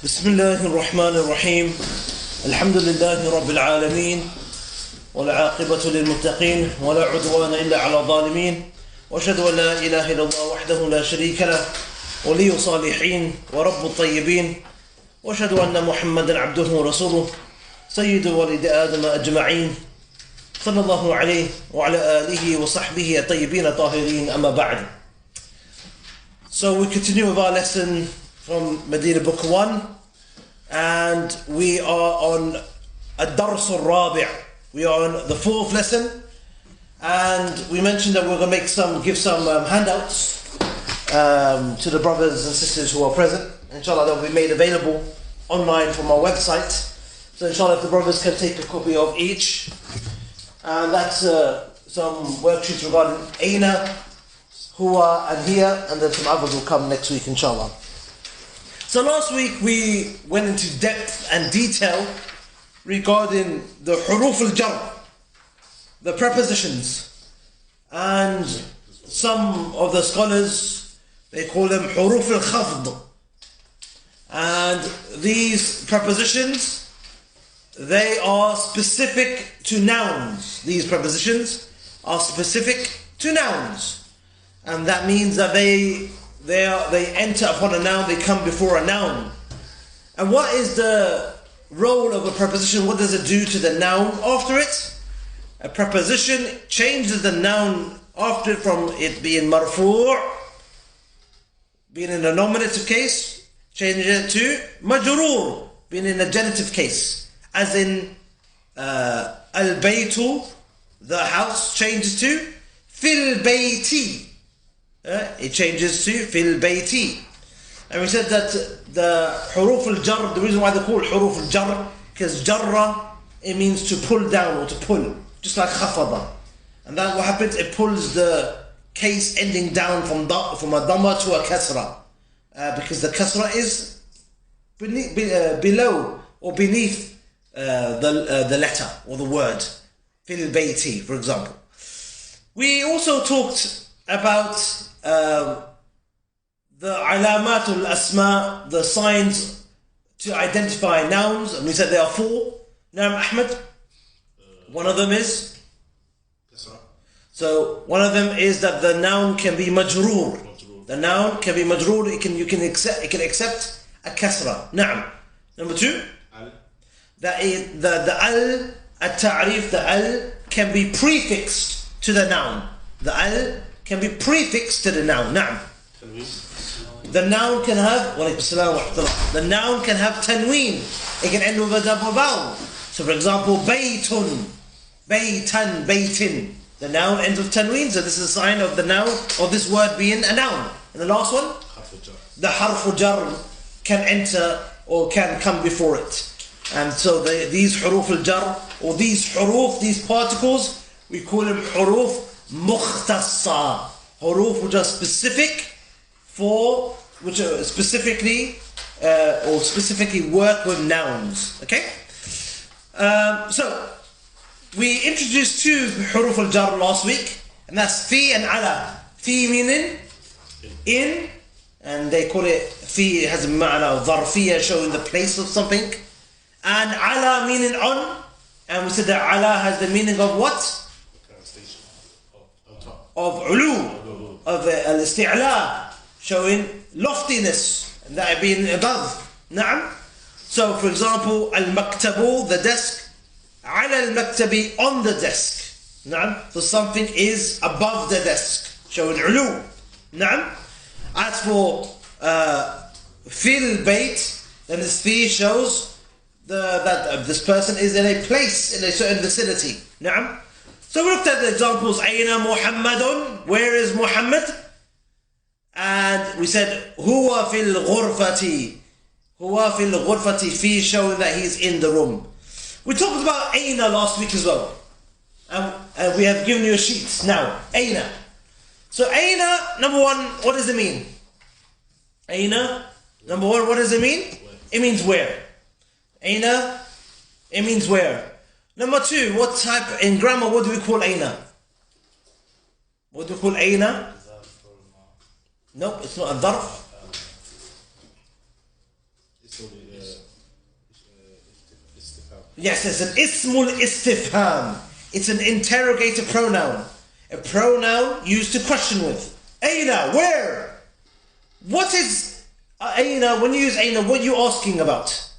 بسم الله الرحمن الرحيم الحمد لله رب العالمين والعاقبة للمتقين ولا عدوان إلا على الظالمين وأشهد أن لا إله إلا الله وحده لا شريك له ولي صالحين ورب الطيبين وأشهد أن محمدا عبده ورسوله سيد ولد آدم أجمعين صلى الله عليه وعلى آله وصحبه الطيبين الطاهرين أما بعد. So we continue with our lesson from Medina Book 1, and we are on Ad-Dars al-Rabi'. We are on the fourth lesson, and we mentioned that we're going to give some handouts to the brothers and sisters who are present. Inshallah, that will be made available online from our website. So inshallah, if the brothers can take a copy of each, and that's some worksheets regarding Aina, Huwa, and here, and then some others will come next week, inshallah. So last week we went into depth and detail regarding the huruf al-jar, the prepositions, and some of the scholars, they call them huruf al-khafd. And these prepositions, they are specific to nouns. These prepositions are specific to nouns. And that means that they enter upon a noun, they come before a noun. And what is the role of a preposition? What does it do to the noun after it? A preposition changes the noun after it from it being marfu', being in a nominative case, changes it to majroor, being in a genitive case. As in al-baytu, the house, changes to fil bayti. It changes to fil bayti. And we said that the huruf al-jar, the reason why they call it huruf al-jar, because jarra, it means to pull down or to pull, just like khafada. And that what happens, it pulls the case ending down from a dhamma to a kasra, because the kasra is below or beneath the letter or the word, fil bayti, for example. We also talked about the alamat al-asma, the signs to identify nouns, and we said there are four. Naam Ahmed, one of them is? So one of them is that the noun can be majroor. The noun can be majroor, it can accept a kasra. Naam. Number two? That is the al-ta'rif, the al can be prefixed to the noun. The al can be prefixed to the noun. Naam. The noun can have the noun can have tanween. It can end with a double vowel. So for example, baytun, baytan, baytin. The noun ends with tanween, so this is a sign of the noun, of this word being a noun. And the last one? The harf jar can enter or can come before it. And so these huruf al-jar, or these huruf, these particles, we call them huruf mukhtassa. Huruf which are specific for, which are specifically work with nouns. Okay? So we introduced two huruf al-jar last week, and that's fi and ala. Fi meaning in, and they call it fi, it has a ma'na of dharfiyya, showing the place of something. And ala meaning on, and we said that ala has the meaning of what? Of ulu, of al-isti'la, showing loftiness, and that being above. Na'am. So for example, al-maktabu, the desk, ala al-maktabi, on the desk. Na'am. So something is above the desk, showing ulu. Na'am. As for fil bayt, then this fi shows that this person is in a place, in a certain vicinity. Na'am. So we looked at the examples. Aina Muhammadun, where is Muhammad? And we said huwa fil ghurfati. Huwa fil ghurfati, fi, showing that he's in the room. We talked about Aina last week as well. And we have given you a sheet now. Aina. So Aina, number one, what does it mean? Aina, number one, what does it mean? It means where. Aina, it means where. Number two, what type, in grammar, what do we call Aina? What do we call Aina? Nope, it's not a dharf. Yes, it's an ismul istifham. It's an interrogator pronoun. A pronoun used to question with. Aina, where? What is Aina? When you use Aina, what are you asking about?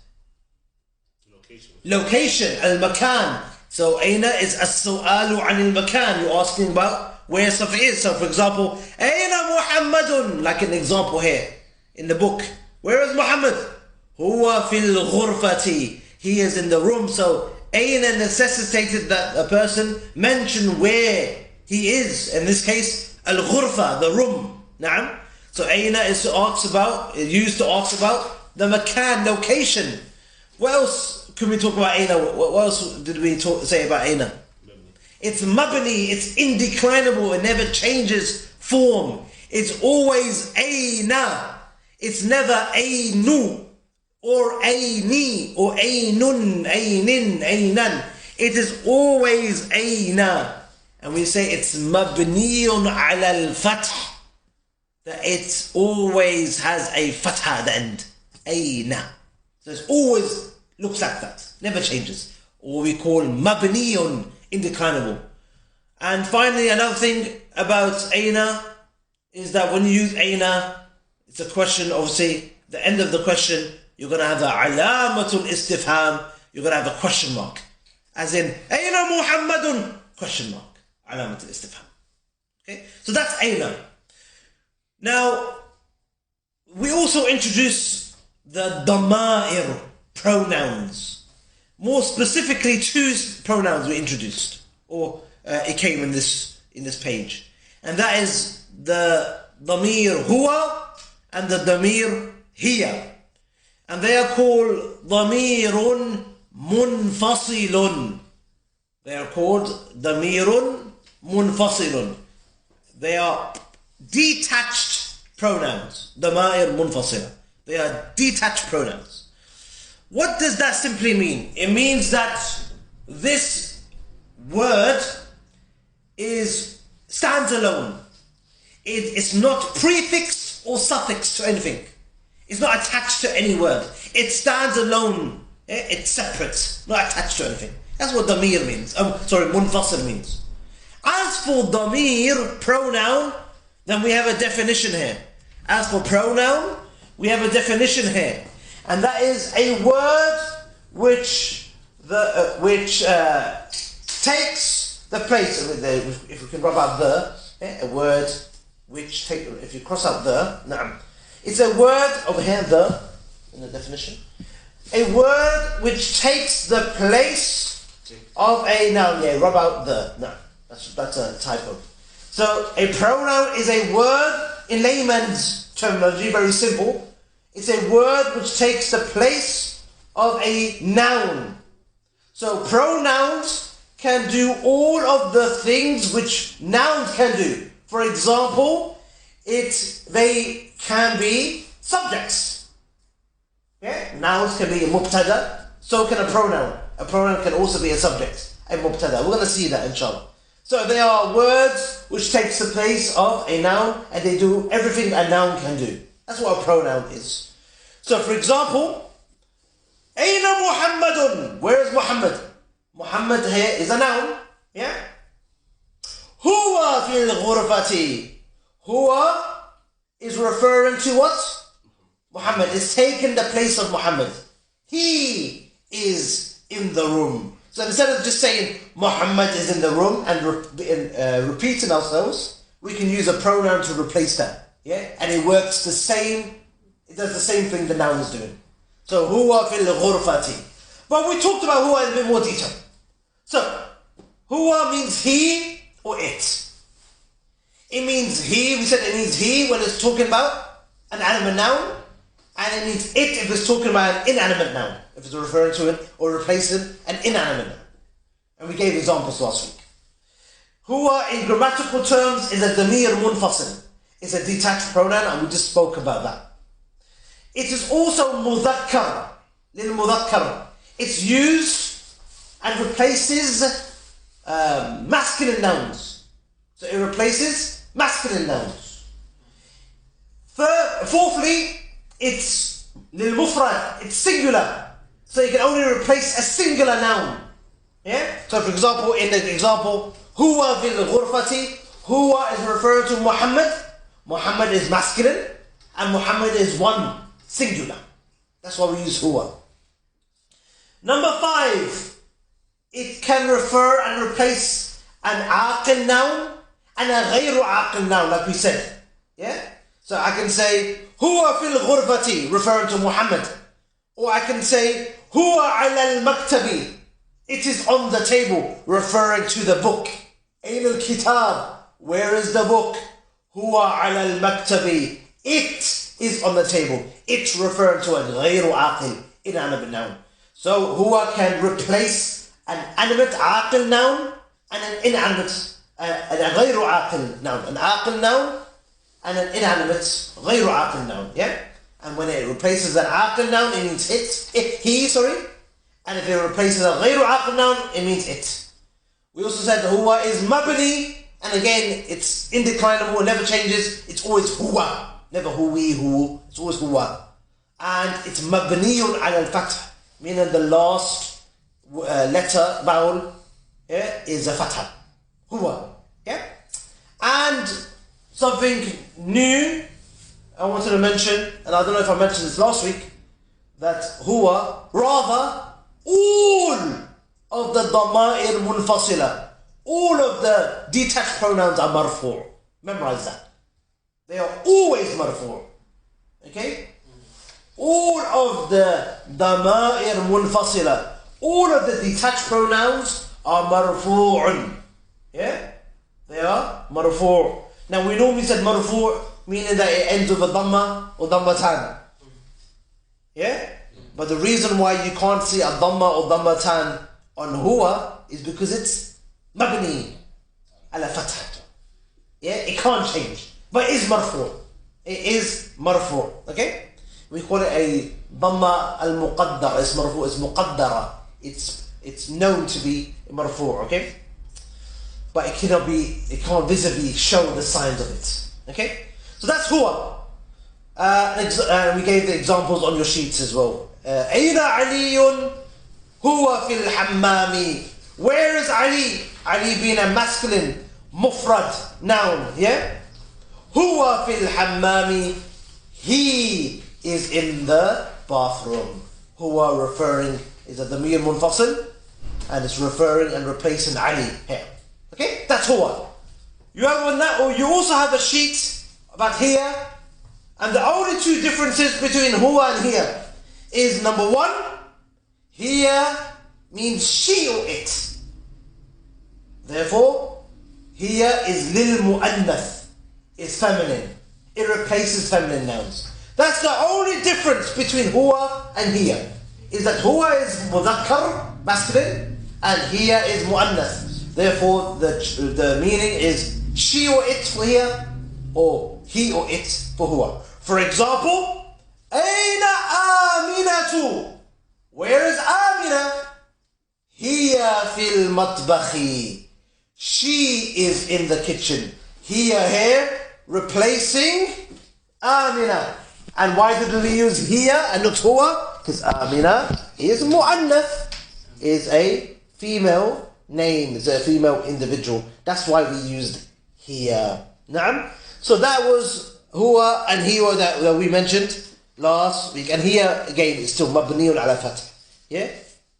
Location, al-makan. So Aina is as-su'alu anil makan. You're asking about where stuff is. So for example, Aina Muhammadun, like an example here in the book. Where is Muhammad? Huwa fil ghurfati. He is in the room. So Aina necessitated that a person mention where he is. In this case, al-ghurfa, the room. Na'am. So Aina is used to ask about the makan, location. What else can we talk about Aina? What else did we say about Aina? It's mabni, it's indeclinable, it never changes form. It's always Aina. It's never Ainu or Aini or Ainun, Ainin, Ainan. It is always Aina. And we say it's mabniyun ala al-fath. That it always has a fatha at the end. Aina. So it always looks like that. Never changes. Or we call mabniyun, indeclinable. And finally, another thing about Aina is that when you use Aina, it's a question, obviously, the end of the question, you're going to have the alamatul istifham, you're going to have a question mark. As in, Aina Muhammadun? Question mark. Alamatul istifham. Okay? So that's Aina. Now, we also introduce the dama'ir, pronouns. More specifically, two pronouns we introduced, or it came in this page. And that is the damir huwa and the damir hiya. And they are called damirun munfasilun. They are called damirun munfasilun. They are detached pronouns. Dama'ir munfasila. They are detached pronouns. What does that simply mean? It means that this word stands alone. It's not prefix or suffix to anything. It's not attached to any word. It stands alone. It's separate, not attached to anything. That's what damir means. Munfasil means. As for damir, pronoun, then we have a definition here. As for pronoun, we have a definition here. And that is a word which takes the place, if we can rub out a word which if you cross out na'am. It's a word over here, in the definition. A word which takes the place of a noun. Yeah, rub out no. That's a typo. So a pronoun is a word, in layman's terminology, very simple. It's a word which takes the place of a noun. So pronouns can do all of the things which nouns can do. For example, they can be subjects. Yeah? Nouns can be a mubtada, so can a pronoun. A pronoun can also be a subject, a mubtada. We're going to see that inshallah. So they are words which takes the place of a noun, and they do everything a noun can do. That's what a pronoun is. So for example, Aina Muhammadun? Where is Muhammad? Muhammad here is a noun. Yeah? Huwa fil ghurfati. Huwa is referring to what? Muhammad is taking the place of Muhammad. He is in the room. So instead of just saying Muhammad is in the room and repeating ourselves, we can use a pronoun to replace that. Yeah? And it works the same, it does the same thing the noun is doing. So huwa fil ghurfati. But we talked about huwa in a bit more detail. So huwa means he or it. It means he, we said it means he when it's talking about an animate noun, and it means it if it's talking about an inanimate noun, if it's referring to it or replacing an inanimate noun. And we gave examples last week. Huwa in grammatical terms is a damir munfasil. It's a detached pronoun, and we just spoke about that. It is also mudhakkar, lil mudhakkar. It's used and replaces masculine nouns. So it replaces masculine nouns. Fourthly, it's lil mufrad, it's singular. So you can only replace a singular noun. Yeah? So for example, in the example, Huwa fil ghurfati, Huwa is referring to Muhammad. Muhammad is masculine, and Muhammad is one, singular. That's why we use Huwa. Number 5, it can refer and replace an aqil noun and a ghayru aqil noun, like we said. Yeah? So I can say, Huwa fil ghurfati, referring to Muhammad. Or I can say, Huwa ala al-maktabi, it is on the table, referring to the book. Ayn al-kitab, where is the book? Huwa ala al-maktabi, it is on the table. It's referring to a ghayru aqil, inanimate noun. So Huwa can replace an animate aqil noun and an inanimate, and a ghayru aqil noun. An aqil noun and an inanimate ghayru aqil noun. Yeah? And when it replaces an aqil noun, it means he. And if it replaces a ghayru aqil noun, it means it. We also said huwa is mabni, and again, it's indeclinable, never changes. It's always huwa, never huwi, hu. It's always huwa. And it's mabniyun ala al-fath, meaning the last letter, vowel, is a fatha. Huwa. Yeah? And something new I wanted to mention, and I don't know if I mentioned this last week, that huwa, rather, all of the dama'ir munfasila, all of the detached pronouns are marfu'. Memorize that. They are always marfu'. Okay? All of the dama'ir munfasila, all of the detached pronouns are marfu'un. Yeah? They are marfu'. Now we normally said marfu', meaning that it ends with a dhamma or dhammatan. Yeah? But the reason why you can't see a dhamma or dhammatan on huwa is because it's mabni ala fatha. Yeah? It can't change. But it is marfu'. It is marfu'. Okay? We call it a dhamma al-muqaddara. It's marfu', it's muqaddara. It's known to be marfu', okay? But it can't visibly show the signs of it. Okay? So that's huwa. We gave the examples on your sheets as well. Aina Aliyun huwa fil hammami. Where is Ali? Ali being a masculine, mufrad, noun, yeah? Huwa fil hammami. He is in the bathroom. Huwa referring, is a damir munfasil, and it's referring and replacing Ali here. Okay? That's huwa. You have one that, or you also have a sheet about here, and the only two differences between huwa and here is number 1, here means she or it. Therefore, here is lil mu'annath, is feminine. It replaces feminine nouns. That's the only difference between huwa and here, is that huwa is mudhakkar, masculine, and here is mu'annath. Therefore, the meaning is she or it for here, or he or it for huwa. For example, Aina Aminatu? Where is Amina? Hiya fil matbakhi. She is in the kitchen. Hiya here, replacing Amina. And why did we use hiya and not huwa? Because Amina is mu'annath, is a female name, is a female individual. That's why we used hiya. Na'am? So that was huwa and hiya that we mentioned last week. And here again it's still mabniun ala fath. Yeah?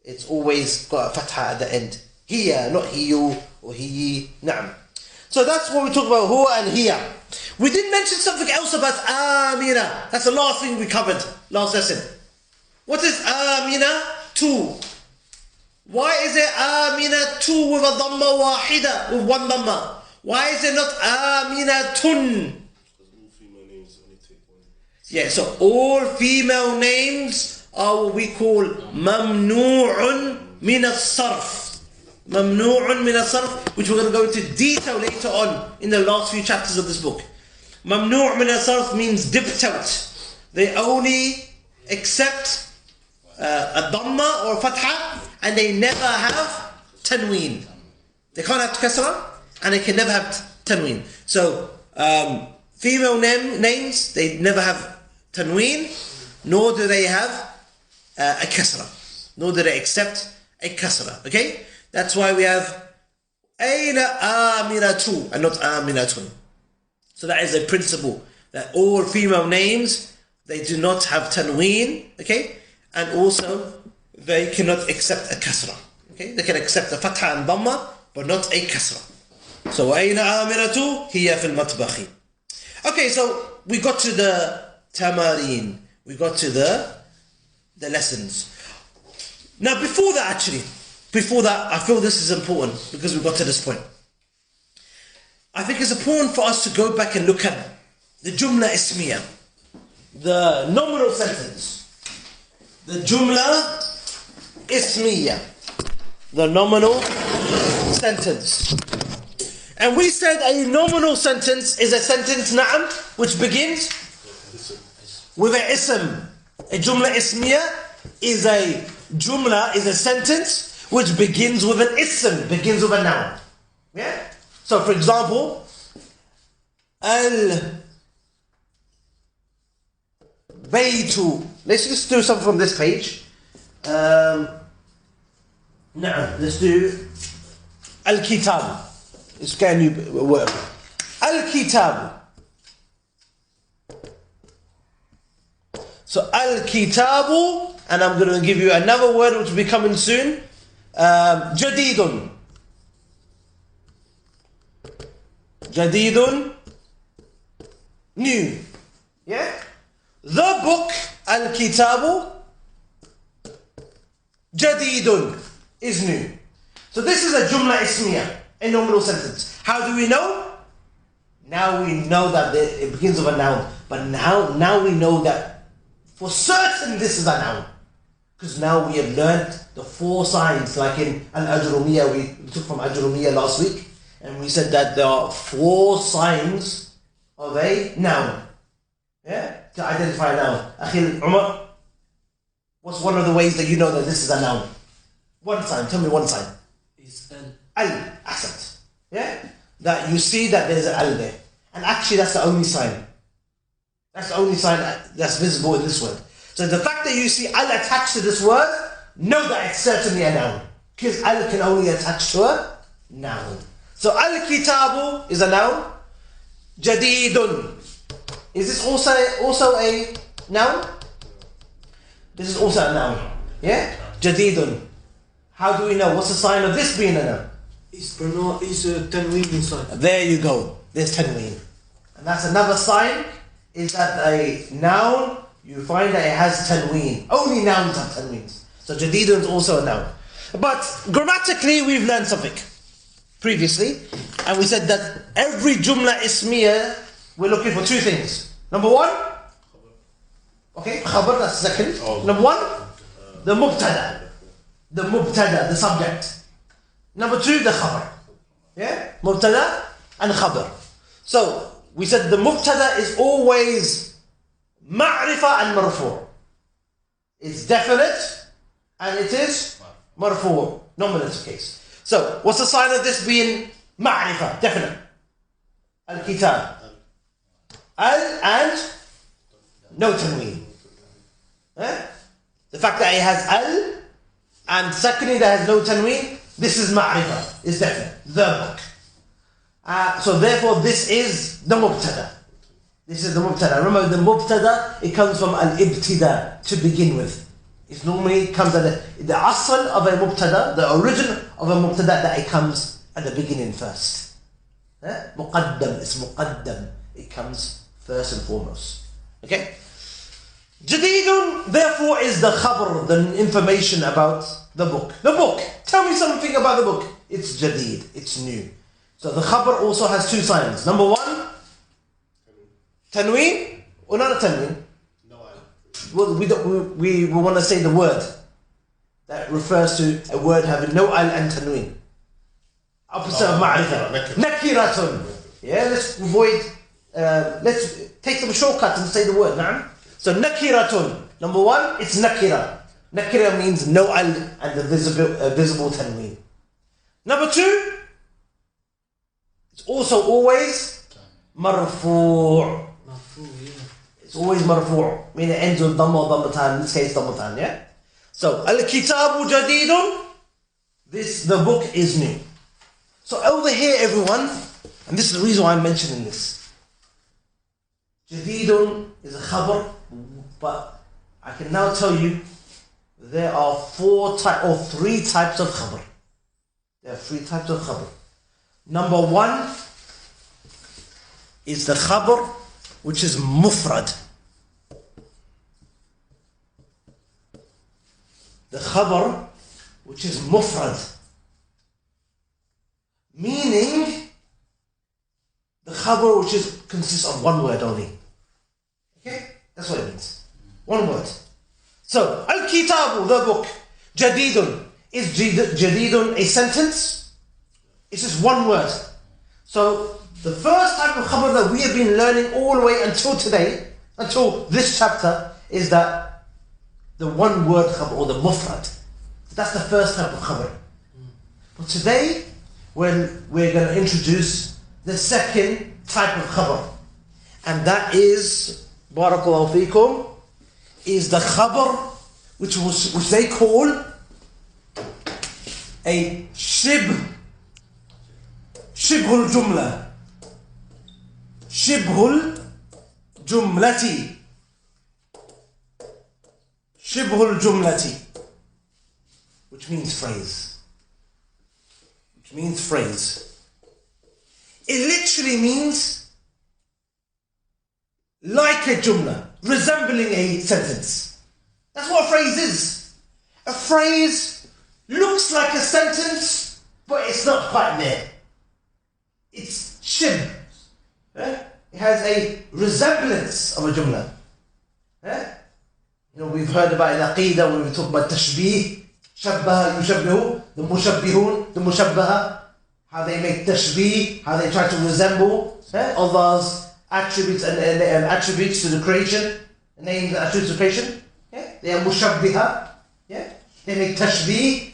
It's always got a fatha at the end. Hiya, not hiyu or hiyi. Na'am. So that's what we talk about, huwa and hiya. We did mention something else about Amina. That's the last thing we covered last lesson. What is Amina? 2. Why is it Amina 2 with a dhamma wahida, with one dhamma? Why is it not Aminatun? Because all female names only take one. Yeah, so all female names are what we call mamnu'un min as-sarf. Mamnu'un min as-sarf, which we're going to go into detail later on in the last few chapters of this book. Mamnu' min as-sarf means dipped out. They only accept a dhamma or a fatha, and they never have tanween. They can't have kasra, and they can never have tanween. So, female names, they never have tanween, nor do they have a kasra. nor did it accept a kasra. Okay? That's why we have Aina Aminatu and not Aminatun. So that is a principle, that all female names, they do not have tanween, okay? And also, they cannot accept a kasra. Okay? They can accept a fatha and dhamma, but not a kasra. So Aina Aminatu hiya fil matbakhi. Okay, so we got to the tamarin. We got to the lessons. Now before that, I feel this is important because we got to this point. I think it's important for us to go back and look at the Jumla Ismiya, the nominal sentence. The Jumla Ismiya, the nominal sentence. And we said a nominal sentence is a sentence, na'am, which begins with a ism. A Jumla Ismiya is a sentence which begins with an ism, begins with a noun. Yeah? So for example, Al-Baytu. Let's just do something from this page. Let's do Al-Kitab. It's a new word. Al-Kitab. So Al-Kitabu, and I'm going to give you another word which will be coming soon. Jadidun. Jadidun. New. Yeah? The book, Al-Kitabu, Jadidun, is new. So this is a Jumla Ismiya, a nominal sentence. How do we know? Now we know that it begins with a noun. But now we know that for certain this is a noun. Because now we have learned the 4 signs, like in Al-Ajrumiyya, we took from Ajrumiyya last week, and we said that there are 4 signs of a noun. Yeah? To identify a noun. Akhil Umar, what's one of the ways that you know that this is a noun? One sign, tell me one sign. It's Al-Asad. Yeah? That you see that there's an al there. And actually that's the only sign. That's the only sign that's visible in this word. So the fact that you see al attached to this word, know that it's certainly a noun. Because al can only attach to a noun. So al-kitabu is a noun. Jadidun. Is this also a noun? This is also a noun. Yeah? Jadidun. How do we know? What's the sign of this being a noun? It's tanween inside. There you go. There's tanween. And that's another sign, is that a noun, you find that it has tanween. Only nouns have tanweens. So jadidun is also a noun. But grammatically, we've learned something previously. And we said that every Jumla Ismiya, we're looking for 2 things. Number 1, okay, khabar, that's second. Number 1, the mubtada. The mubtada, the subject. Number 2, the khabar. Yeah? Mubtada and khabar. So, we said the mubtada is always ma'rifa and marfu'. It's definite and it is marfu', nominative case. So, what's the sign of this being ma'rifa, definite? Al-kitab. Al and no tanween. The fact that it has al and secondly that has no tanween, this is ma'rifa, is definite, the book. So therefore this is the mubtada. This is the mubtada. Remember the mubtada, it comes from al-ibtida, to begin with. It normally comes at the asl of a mubtada, the origin of a mubtada, that it comes at the beginning first. Muqaddam, it's muqaddam. It comes first and foremost. Okay? Jadidun, therefore, is the khabar, the information about the book. The book. Tell me something about the book. It's jadid. It's new. So the khabar also has 2 signs. Number 1, tanween, or not a tanween? Well, we want to say the word that refers to a word having no al and tanween. Opposite of ma'rifah. Nakiratun. Yeah, let's avoid, let's take some shortcuts and say the word. Na'am. So nakiratun. Number 1, it's nakira. Nakira means no al and the visible tanween. Number 2, it's also always marfu'. It's always marfu', meaning it ends with dhamma or dhammatan, in this case dhammatan, yeah? So, Al-Kitabu Jadidun, the book is new. So over here, everyone, and this is the reason why I'm mentioning this. Jadidun is a khabar, but I can now tell you there are three types of khabar. There are three types of khabar. Number one is the khabar which is mufrad. The khabar which is mufrad. Meaning the khabar which consists of one word only. Okay? That's what it means. One word. So, Al-Kitabu, the book, Jadidun. Is Jadidun a sentence? It's just one word. So, the first type of khabar that we have been learning all the way until today, until this chapter, is that the one word khabar, or the mufrad. That's the first type of khabar. But today, we're going to introduce the second type of khabar. And that is, barakallahu feekum, is the khabar which they call a shibhul jumla. Shibhul jumlati. Shibhul jumlati. Which means phrase. Which means phrase. It literally means like a jumla, resembling a sentence. That's what a phrase is. A phrase looks like a sentence, but it's not quite there. It's shib. It has a resemblance of a jumla. You know, we've heard about in Qaaidah when we talk about tashbih, shabbaha, yushabbihu, the mushabbihun, the mushabbaha, how they make tashbih, how they try to resemble Allah's attributes and attributes to the creation, names and attributes to creation. They are mushabbiha. They make tashbih.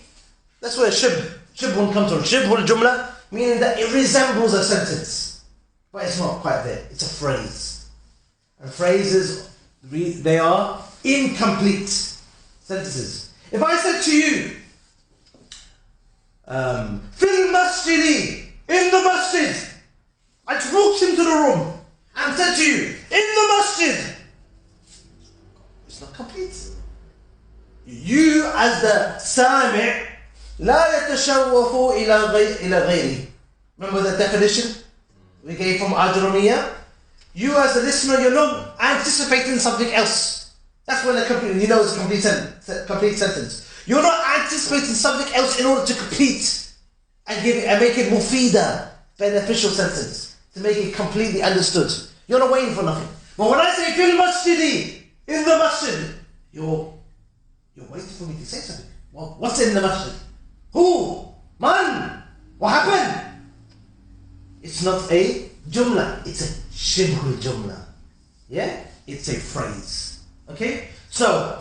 That's where shibhun comes from. Shibhul jumla, meaning that it resembles a sentence, but it's not quite there. It's a phrase. And phrases, they are incomplete sentences. If I said to you, fil masjidi, in the masjid, I just walked into the room and said to you, in the masjid, it's not complete. You as the sami' لا يتشوف إلى غيره. Remember the definition we gave from Ajramiyya? You as the listener, you're not anticipating something else. That's when it's a complete sentence. You're not anticipating something else in order to complete and make it mufida, beneficial sentence, to make it completely understood. You're not waiting for nothing. But when I say fil masjidi, in the masjid, you're waiting for me to say something. What's in the masjid? Who? Man? What happened? It's not a jumla, it's a shibhul jumla. It's a phrase. Okay? So,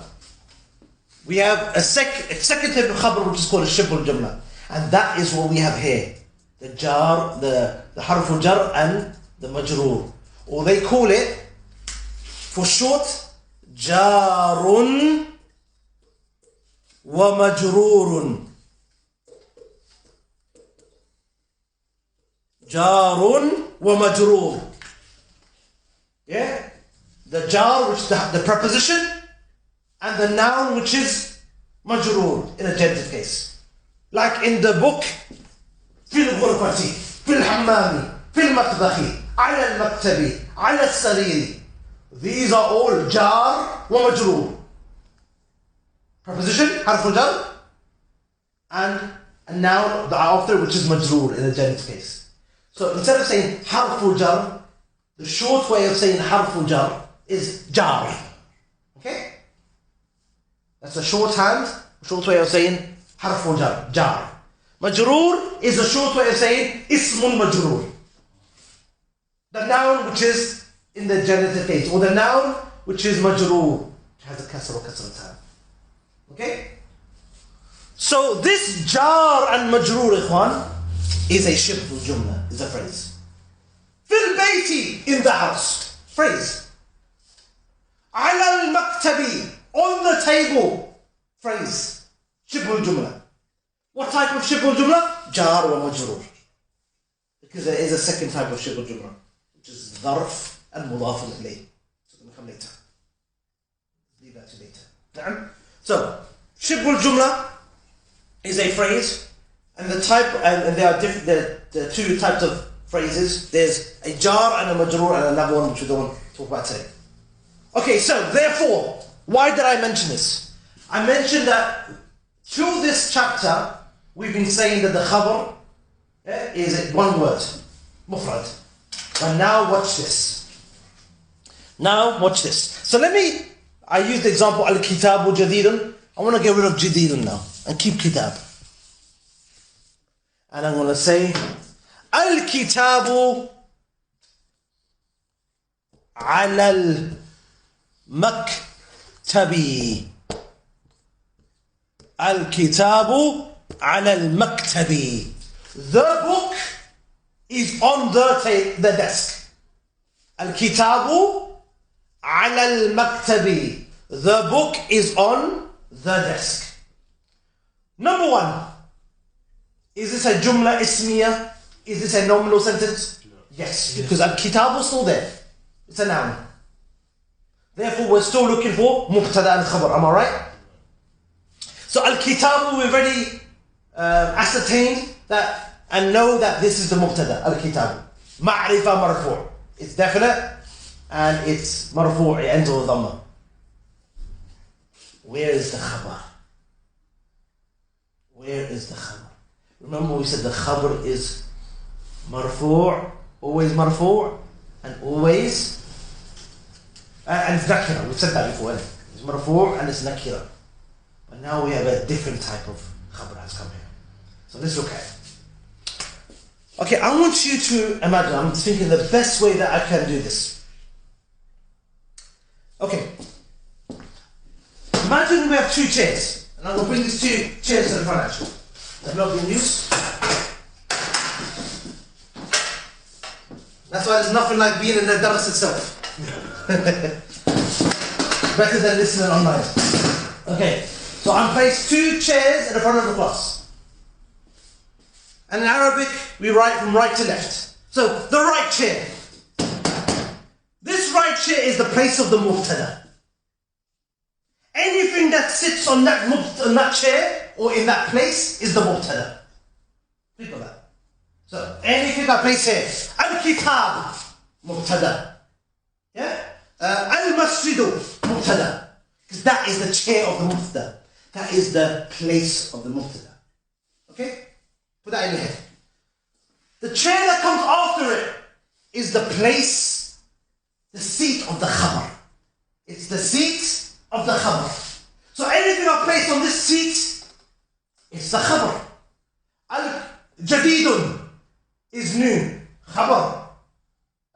we have a second type of khabar which is called a shibhul jumla. And that is what we have here. The jar, the harful jar and the majroor. Or they call it, for short, jarun wa majroorun. Jarun wa majroor. The jar, which is the preposition, and the noun, which is majroor in a genitive case. Like in the book, fil ghurfati, fil hammami, fil matbakhi, ala al-maktabi, ala al-sariri. These are all jar wa majroor. Preposition, harful jar, and a noun after, which is majroor in a genitive case. So instead of saying harful jar, the short way of saying harful jar is jar. Okay? That's a short way of saying harful jar, jar. Majroor is a short way of saying ismun majroor. The noun which is in the genitive case, or the noun which is majroor, which has a kasr or kasratan. Okay? So this jar and majroor, ikhwan, is a shibhul jumla, is a phrase. Fil bayti, in the house, phrase. Ala al-maktabi, on the table, phrase. Shibul Jumla. What type of Shibul Jumla? Jar wa majroor. Because there is a second type of Shibul Jumla, which is Dharf and Mudaf ilayh. So it's going to come later. Leave that to later. So, Shibul Jumla is a phrase, and the type, and there are different, there are two types of phrases. There's a jar and a majroor, and another one which we don't want to talk about today. Okay, so therefore, why did I mention this? I mentioned that through this chapter, we've been saying that the khabar is one word, mufrad. But now watch this. Now watch this. So I used the example al-kitabu jadidun. I want to get rid of jadidun now and keep kitab. And I'm going to say al-kitabu ala al-maktabi. Al-kitabu ala al-maktabi. The book is on the desk. Al-kitabu ala al-maktabi. The book is on the desk. Number one, is this a jumla ismiya? Is this a nominal sentence? No. Yes, because al-kitabu is still there. It's a noun. Therefore, we're still looking for mubtada and khabar. Am I right? So al-kitabu, we've already ascertained that and know that this is the mubtada, al-kitabu. Ma'rifa marfu'. It's definite and it's marfu', it ends with dhamma. Where is the khabar? Where is the khabar? Remember we said the khabar is marfu', always marfu', and always, and it's nakira. We've said that before. It's marfu' and it's nakira. But now we have a different type of khabar has come here. So let's look at it. Okay, I want you to imagine, I'm thinking the best way that I can do this. Okay. Imagine we have two chairs. And I'm going to bring these two chairs to the front actually. They've not been used. That's why there's nothing like being in the dars itself. Better than listening online. Okay, so I'm placed two chairs in the front of the class. And in Arabic, we write from right to left. So, the right chair. This right chair is the place of the mubtada. Anything that sits on that chair or in that place is the mubtada. Think of that. So, anything I place here. Al-kitab, mubtada. Yeah? Al-masjidu, mubtada. Because that is the chair of the mubtada. That is the place of the mubtada. Okay? Put that in your head. The chair that comes after it is the place, the seat of the khabar. It's the seat of the khabar. So anything I place on this seat is the khabar. Al-jadidun is new. Khabar.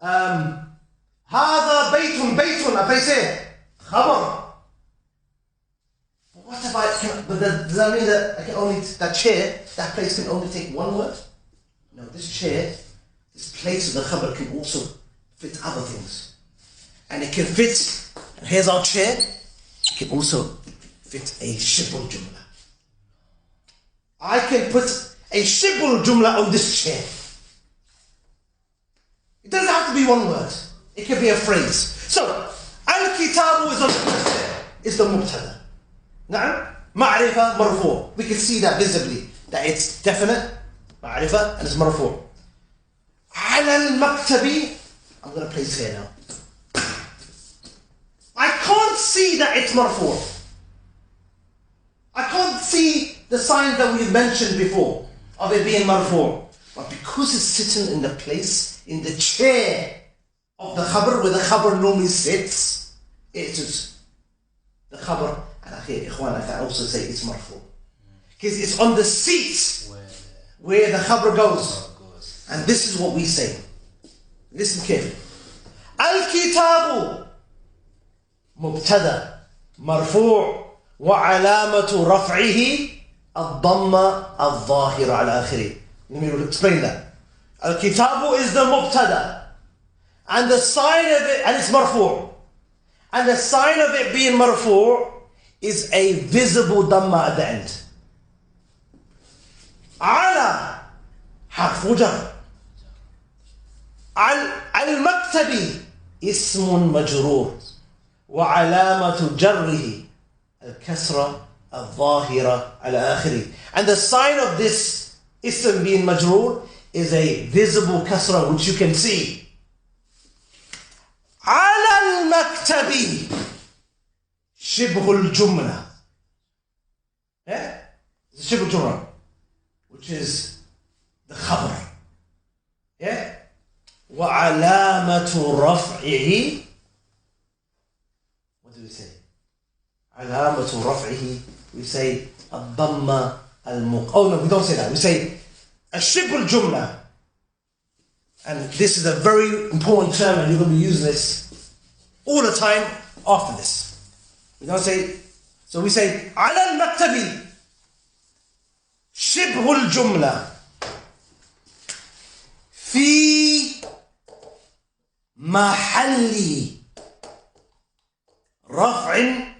Hada baytun, I place here. Khabar. What if but does that mean that I can only, that chair, that place can only take one word? No, this chair, this place of the khabar can also fit other things. And it can fit, and here's our chair, it can also fit a shibul jumla. I can put a shibul jumla on this chair. It doesn't have to be one word. It can be a phrase. So, al-kitabu is on the first chair. It's the mubtada. Na'am, ma'rifa marfu'. We can see that visibly, that it's definite, ma'rifa, and it's marfu'. Ala al-maktabi, I'm going to place here now. I can't see that it's marfu'. I can't see the signs that we've mentioned before of it being marfu'. But because it's sitting in the place, in the chair of the khabar, where the khabar normally sits, it is the khabar. And I can also say it's marfu'. Because it's on the seat where the khabar goes. And this is what we say. Listen carefully. Al-kitabu mubtada marfu' wa alamatu raf'ihi ad-damma al-zahira ala akhiri. Let me explain that. Al-kitabu is the mubtada. And the sign of it, and it's marfu'. And the sign of it being marfu' is a visible dhamma at the end. Ala harfu jar. Al-maktabi ismun majroor. وعلامة جره الكسرة الظاهرة على آخره. And the sign of this ism being majroor is a visible kasra which you can see. على المكتب شبه الجملة. Yeah? شبه الجملة, which is the khabar. Yeah? وعلامة رفعه, what do we say? علامة رفعه, we say الضمة oh no, we don't say that. We say الشبه الجملة. And this is a very important term, and you're going to be using this all the time after this. We don't say, so we say على المكتب شبه الجملة في محل رفع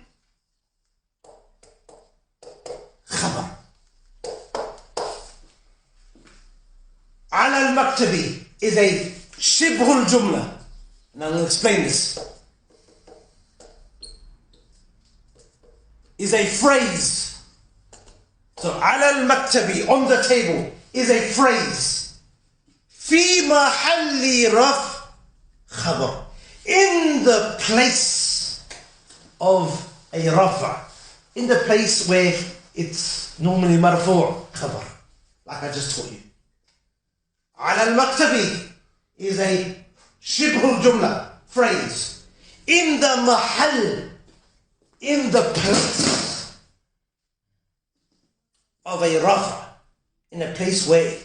خبر. على المكتب is a شبه الجملة. And I'm going to explain this. Is a phrase. So على المكتب, on the table, is a phrase. في محل رفع خبر, in the place of a rafa, in the place where it's normally marfu' khabar, like I just taught you. على المكتب is a shibhul jumla, phrase. In the mahal, in the place of a rafa, in a place where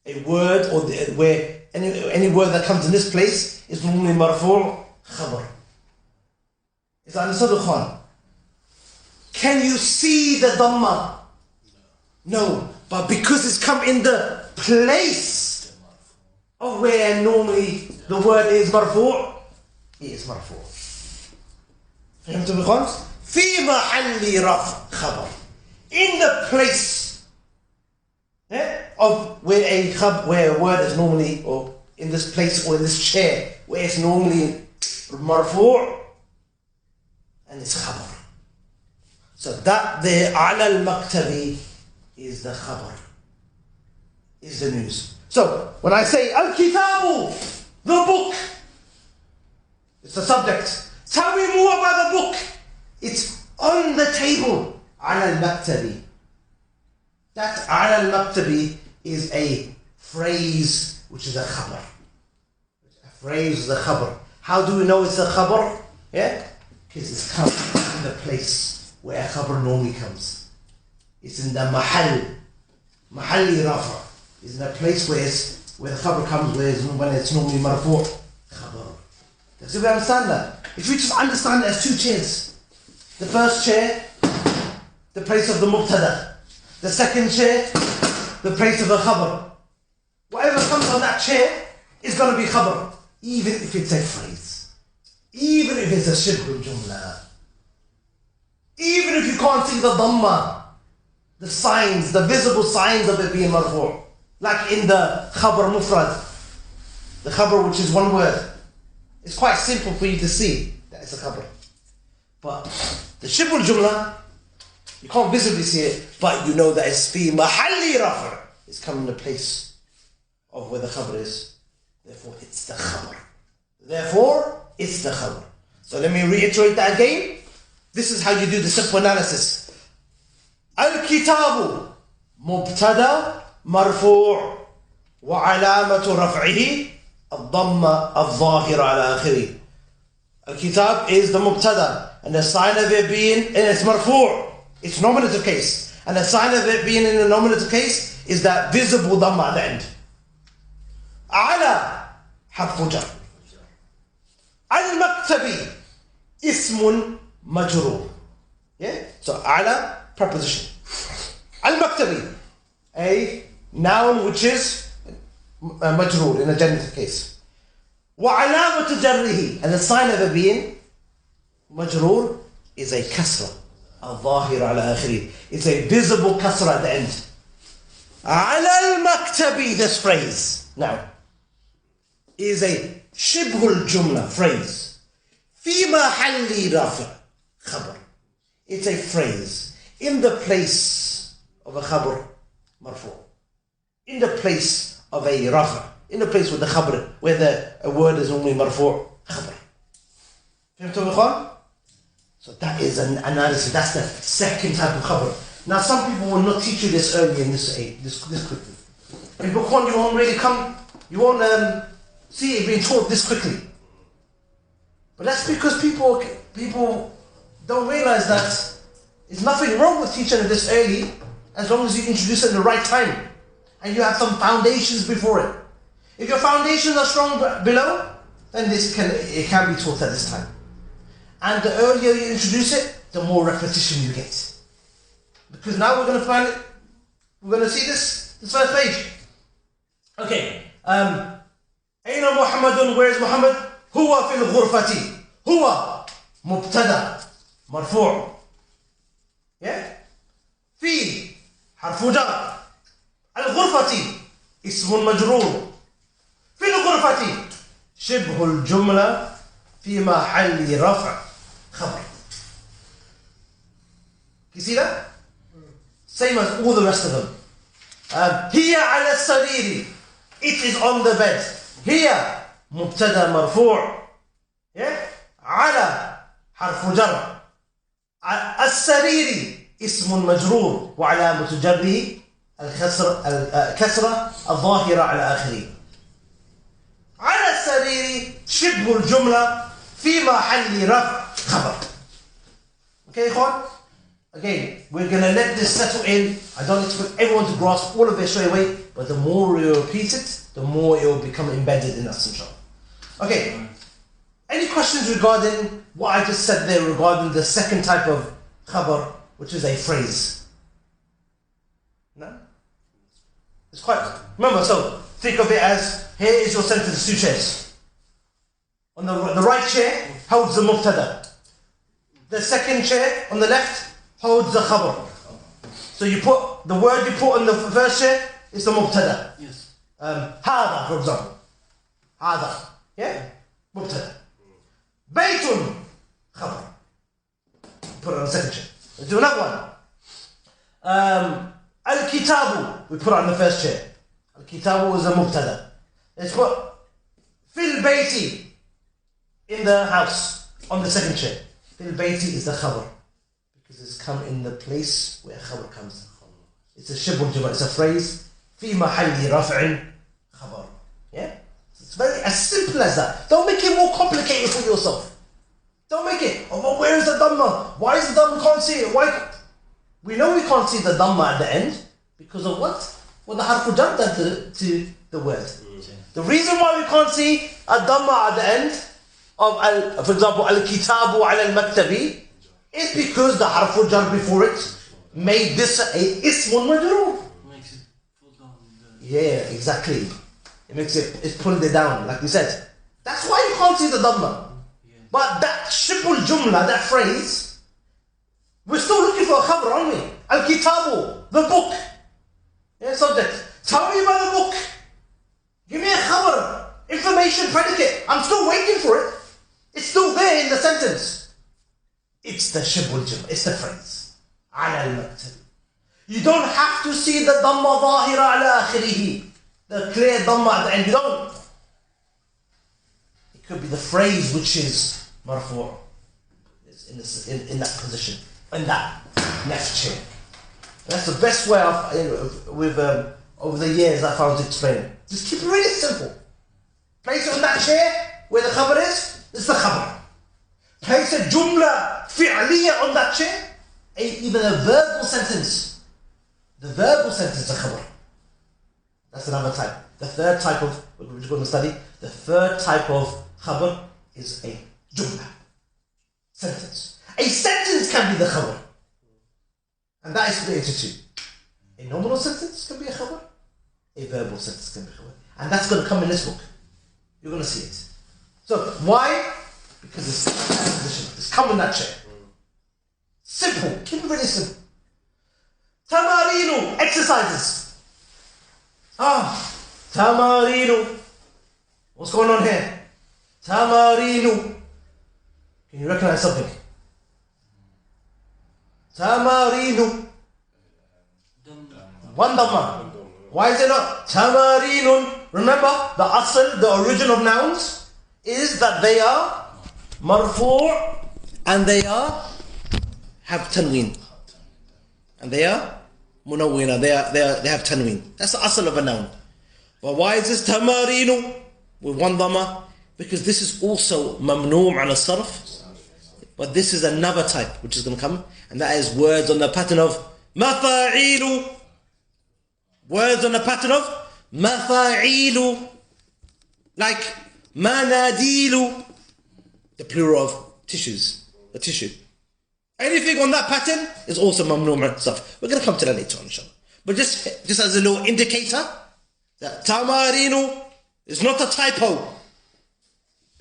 a word or where any word that comes in this place is normally marfu' khabar. Is that understood, Khan? Can you see the dhamma? No, but because it's come in the place of where normally the word is marfu', it is marfu'. فهمتوا بخمس؟ في محل رفع خبر, in the place of where a word is normally, or in this place or in this chair where it's normally marfu' and it's khabar. So that there على المكتب is the khabar, is the news. So when I say al-kitabu, the book, it's the subject. Tell me more about the book. It's on the table. على المكتب. That على المكتب is a phrase which is a khabar. A phrase is a khabar. How do we know it's a khabar? Yeah? Because it's come in the place where a khabar normally comes. It's in the mahal. Mahalli rafa. It's in a place where the khabar comes when it's normally marfu' khabar. Does we understand that? If we just understand it as two chairs. The first chair, the place of the mubtada. The second chair, the place of the khabar. Whatever comes on that chair is going to be khabar, even if it's a phrase, even if it's a shibhul jumla, even if you can't see the dhamma, the signs, the visible signs of it being marfu', like in the khabar mufrad, the khabar which is one word. It's quite simple for you to see that it's a khabar. But the shibhul jumla, you can't visibly see it, but you know that it's fi mahalli rafa. It's coming in the place of where the khabar is. Therefore, it's the khabar. Therefore, it's the khabar. So let me reiterate that again. This is how you do the simple analysis. Al-kitabu mubtada marfu' wa alamatu raf'ihi al-dhamma al-zahira ala akhiri. Al-kitab is the mubtada, and the sign of it being, and it's marfu'. It's nominative case. And the sign of it being in the nominative case is that visible dhamma at the end. Ala harfu jar. Al-maktabi ismun majroor. Yeah? So ala, preposition. Al-maktabi, a noun which is majroor in a genitive case. Wa alamatu jarrihi, and the sign of it being majroor is a kasra. الظاهرة على آخره. It's a visible kasra at the end. على المكتب, this phrase now is a شبه الجملة phrase. في محل رفع خبر. It's a phrase in the place of a khabar marfu', in the place of a rafa', in the place with the khabar, where a word is only marfu' khabar. فهمتوا إخوان? So that is an analysis. That's the second type of khabar. Now some people will not teach you this early in this quickly. In book 1 you won't really you won't see it being taught this quickly. But that's because people don't realize that there's nothing wrong with teaching it this early, as long as you introduce it in the right time and you have some foundations before it. If your foundations are strong below, then it can be taught at this time. And the earlier you introduce it, the more repetition you get. Because now we're going to see this first page. Okay. أين محمد? Where is Muhammad? هو في الغرفة. هو مبتدأ مرفوع. Yeah? في حرف جر. الغرفة اسم مجرور. في الغرفة شبه الجملة في محل رفع خبر. You see that? Same as all the rest of them. هي على السرير. It is on the bed. هي مبتدأ مرفوع. Yeah? على حرف جر. السرير اسم مجرور وعلامة جره الكسرة الظاهرة على آخره. على السرير شبه الجملة في محل رفع خبر. Okay, إخوان? Again, we're going to let this settle in. I don't expect everyone to grasp all of it straight away, but the more we repeat it, the more it will become embedded in us, inshallah. Okay, any questions regarding what I just said there regarding the second type of khabar, which is a phrase? No? It's quite, remember, so think of it as, here is your sentence, 2 chairs. On the right chair holds the mubtada. The second chair on the left holds the khabar. So you put, the word you put on the first chair is the mubtada. Yes. هذا, for example. هذا. Yeah? Mubtada. Baytun. Khabar. Put it on the second chair. Let's do another one. Al-kitabu. We put it on the first chair. Al-kitabu is a mubtada. Let's put fil bayti. In the house. On the second chair. Fil bayti is the khabar. Because it's come in the place where khabar comes. It's a shibul jumla. It's a phrase. في محل رفع خبر. Yeah? It's very as simple as that. Don't make it more complicated for yourself. Don't make it. Oh, but where is the dhamma? Why is the dhamma can't see it? Why? We know we can't see the dhamma at the end because of what? Well, the harfu jar to the word. The reason why we can't see a dhamma at the end of, for example, al-kitabu al-maktabi is because the harfu jar before it made this a ismun majroor. Makes it pull down. Yeah, exactly. It's pulling it down, like we said. That's why you can't see the dhamma. Yeah. But that shibul jumla, that phrase, we're still looking for a khabar, aren't we? Al-kitabu, the book. Yeah, subject. Tell me about the book. Give me a khabar, information, predicate. I'm still waiting for it. It's still there in the sentence. It's the shibul jumla, it's the phrase. Ala al-maktab. You don't have to see the dhamma zahira ala akhirihi. The clear dhamma at the end. You don't. It could be the phrase which is marfu'. It's in that position. In that left chair. And that's the best way over the years I found to explain it. Just keep it really simple. Place it on that chair where the khabar is. It's the khabar. Place a jumla fi'liya on that chair. Even a verbal sentence. The verbal sentence is a khabar. That's another type. The third type of, which we're going to study, the third type of khabar is a jumla. Sentence. A sentence can be the khabar. And that is split into 2. A nominal sentence can be a khabar. A verbal sentence can be a khabar. And that's going to come in this book. You're going to see it. So, why? Because it's come in that chair. Simple. Keep it really simple. Tamarinu, exercises. Tamarinu. What's going on here? Tamarinu. Can you recognize something? Tamarinu. One dhamma. Why is it not tamarinun? Remember, the asl, the origin of nouns, is that they are marfu' and they have tanween. And they are munawwina, they have tanween. That's the asl of a noun. But why is this tamarinu with one dhamma? Because this is also mamnu' ala sarf. But this is another type which is going to come, and that is words on the pattern of mafa'ilu. Words on the pattern of mafa'ilu. Like manadilu, the plural of tissues, the tissue. Anything on that pattern is also mamnu' stuff. We're going to come to that later on, inshallah. But just as a little indicator, that tamarinu is not a typo.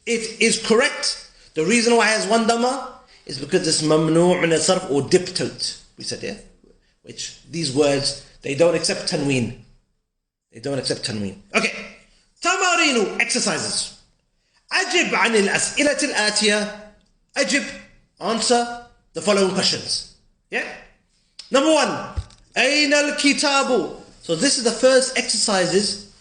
It is correct. The reason why it has one dhamma is because it's mamnu' min al-sarf or diptote. We said, yeah? Which, these words, they don't accept tanween. They don't accept tanween. Okay. Tamarinu, exercises. Ajib an al-as'ilat al-atiyah. Ajib, answer the following questions. Yeah? Number one, Ayn al-kitabu. So this is the first exercises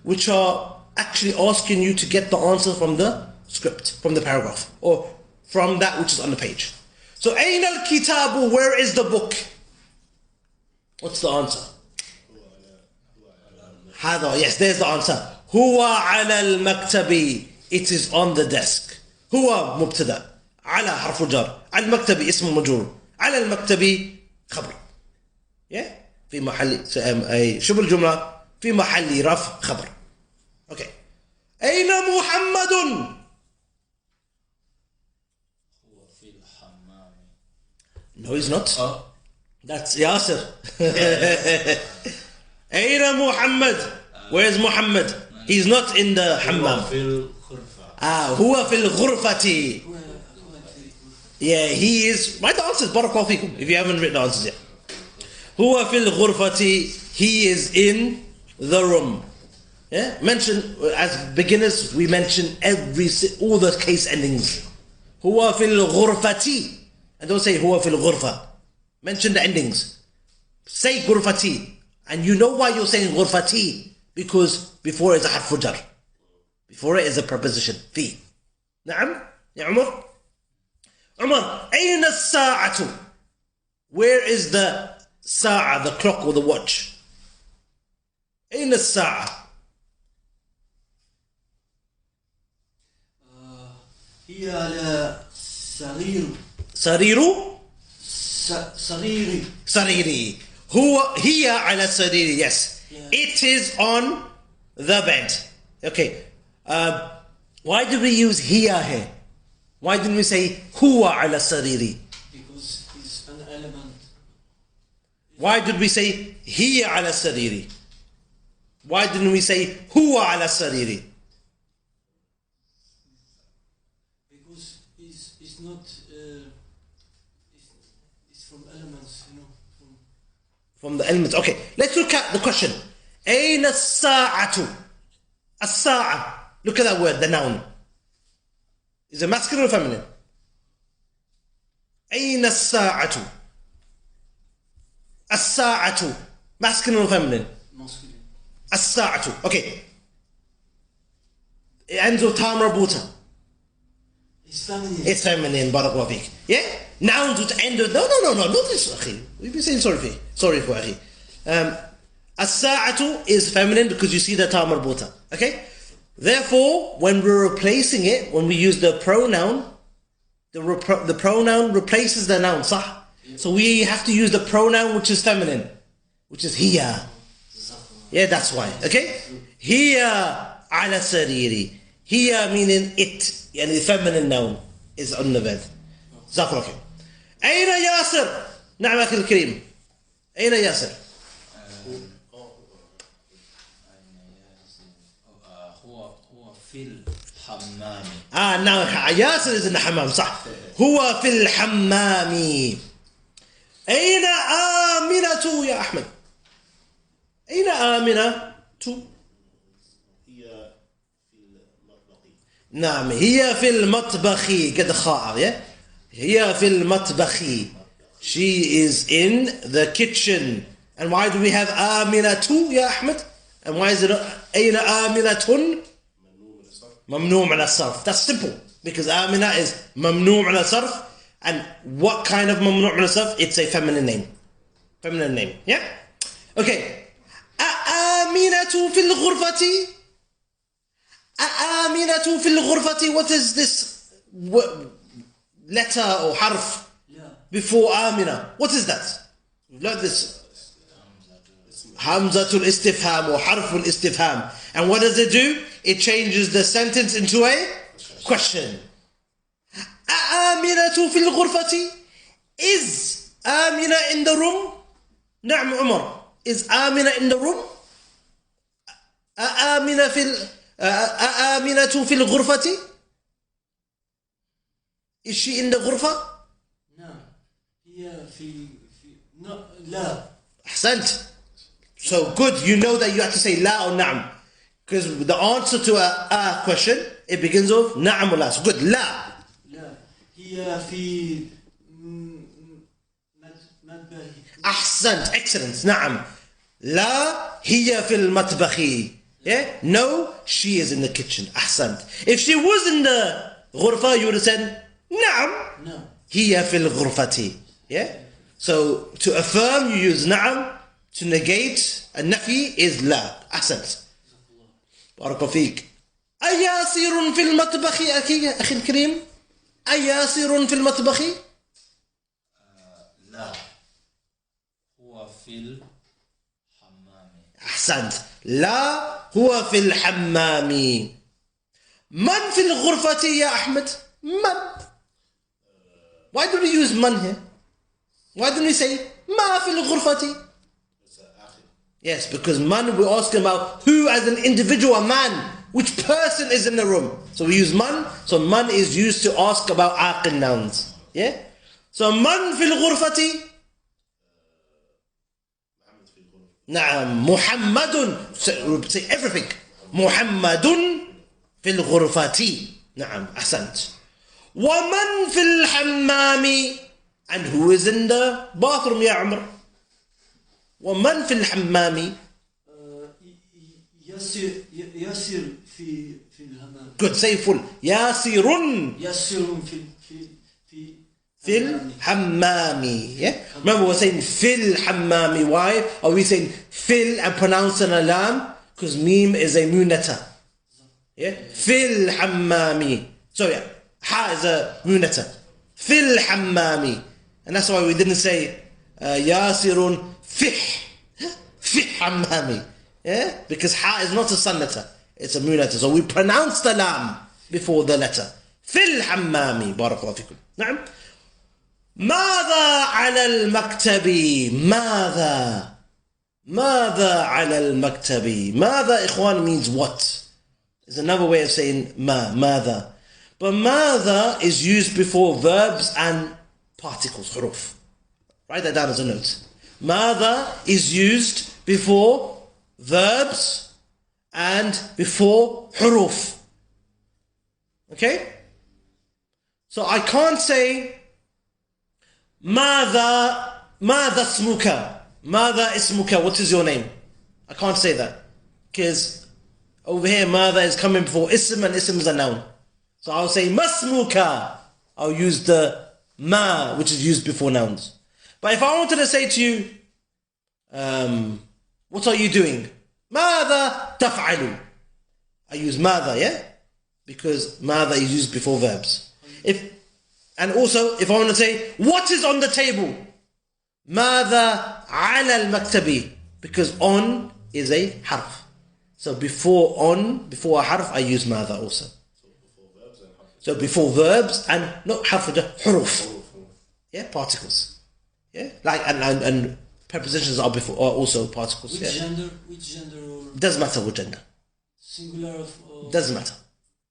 which are actually asking you to get the answer from the script, from the paragraph, or from that which is on the page. So Ayn al-kitabu, where is the book? What's the answer? Hada, yes, there's the answer. Huwa ala al-maktabi. It is on the desk. Huwa mubtada. Ala harfu jar. Al-maktabi ismu majur. Ala al-maktabi khabar. Yeah? في محل شبه الجملة في محل رفع خبر. Okay. أين محمد؟ No, he's not. That's Yasir. Aina Muhammad. Where's Muhammad? He's not in the hammam. Huwa fil ghurfati. Yeah, he is. Write the answers, barakallahu fikum, if you haven't written the answers yet. Huwa fil ghurfati. He is in the room. Yeah? Mention, as beginners, we mention all the case endings. Huwa fil ghurfati. And don't say huwa fil ghurfa. Mention the endings. Say ghurfati. And you know why you're saying ghurfati? Because before it is a harfu jar. Before it is a preposition. Fi. Na'am? Ya Umar? Umar, ayna as-sa'atu? Where is the sa'a, the clock or the watch? Ayna as-sa'a? هي على سرير. Sariru? سريري. Sariri. Hiya ala sariri, yes. Yeah. It is on the bed. Okay. Why did we use hiya here? Why didn't we say huwa ala sariri? Because it's an element. Why did we say hiya ala sariri? Why didn't we say huwa ala sariri? Because it's not. It's from elements, you know. From the elements. Okay, let's look at the question. Aina as-sa'atu? As-sa'a. Look at that word, the noun. Is it masculine or feminine? Aina as-sa'atu? As-sa'atu. Masculine or feminine? Masculine. As-sa'atu. Okay. It ends with ta marbuta. It's feminine. It's feminine, barakallahu feek. Yeah? Nouns which end with no, not this, akhi. We've been saying sorry for akhi. As-sa'atu is feminine because you see the ta marbuta. Okay? Therefore, when we're replacing it, when we use the pronoun, the pronoun replaces the noun, sah? So we have to use the pronoun which is feminine, which is hiya. Yeah, that's why. Okay? Hiya ala sariri. Hiya meaning it. Yani the feminine noun is on the bed. Jazakallah khair. Aina Yasir? Na'am akhi al-kareem. Aina Yasir? هو في الحمام. Now Yasir is in the hammam, صح? هو في الحمام. أين آمنة يا أحمد؟ أين آمنة؟ هي في المطبخ. نعم هي في المطبخ. قد خاء. هي في المطبخ. She is in the kitchen. And why do we have آمنة يا أحمد? And why is it أين آمنة? ممنوع من الصرف. That's simple. Because آمنة is ممنوع من الصرف. And what kind of ممنوع من الصرف? It's a feminine name. Feminine name. Yeah? Okay. آمنة في الغرفة. آمنة في الغرفة. What is this letter or حرف before آمنة? What is that? We've learned this. Hamzatul istifham or harful istifham. And what does it do? It changes the sentence into a question. آمنة في الغرفة. Is Amina in the room? نعم عمر. Is Amina in the room? آمنة في الغرفة. Is she in the غرفة? نعم هي في لا. أحسنت. So good, you know that you have to say la or na'am. Because the answer to a question, it begins with na'am or la. So good, la. لا هي في مطبخ. أحسنت, excellent, na'am. La hiya fil matbakhi. Yeah? No, she is in the kitchen. أحسنت. If she was in the غرفة, you would have said na'am. No. Hiya fil ghurfati. Yeah? So to affirm, you use na'am. To negate النفي is لا. أحسنت. بارك الله فيك. أياسر في المطبخ أخي الكريم؟ أياسر في المطبخ؟ لا هو في الحمام. أحسنت. لا هو في الحمام. من في الغرفة يا أحمد؟ من? Why do we use من here? Why don't we say ما في الغرفة? Yes, because man, we're asking about who as an individual, a man, which person is in the room. So we use man. So man is used to ask about aqil nouns. Yeah? So man fil ghurfati. Naam, Muhammadun. Say everything. Muhammadun fil ghurfati. Naam, ahsant. Wa man fil hammami. And who is in the bathroom, ya Umar? ومن في الحمام؟ ياسر في الحمام. Good, say full. ياسر ياسر في الحمام. Yeah? Remember we're saying في الحمام. Why are we saying fil and pronouncing a lam? Because meme is a munata. Yeah? في الحمام. So yeah, ha is a munata. في الحمام. And that's why we didn't say ياسر في حمامي. Yeah? Because ha is not a sun letter, it's a mu letter. So we pronounce the lam before the letter. في الحمام. بارك الله فيكم. نعم. ماذا على المكتب؟ ماذا على المكتب? ماذا إخوان means what. It's another way of saying ماذا. But ماذا is used before verbs and particles, حروف. Write that down as a note. ماذا is used before verbs and before حروف. Okay? So I can't say ماذا اسمك? ماذا اسمك? What is your name? I can't say that. Because over here ماذا is coming before ism and ism is a noun. So I'll say masmuka. I'll use the ma, which is used before nouns. But if I wanted to say to you, what are you doing? ماذا تفعل? I use ماذا, yeah? Because ماذا is used before verbs. And also, if I want to say, what is on the table? ماذا على المكتب? Because on is a harf. So before a harf, I use ماذا also. So before verbs and not harf, حروف. Yeah, particles. Yeah, like and prepositions are also particles. Which Yeah. gender? Which gender? Or Doesn't matter what gender. singular of? Doesn't matter.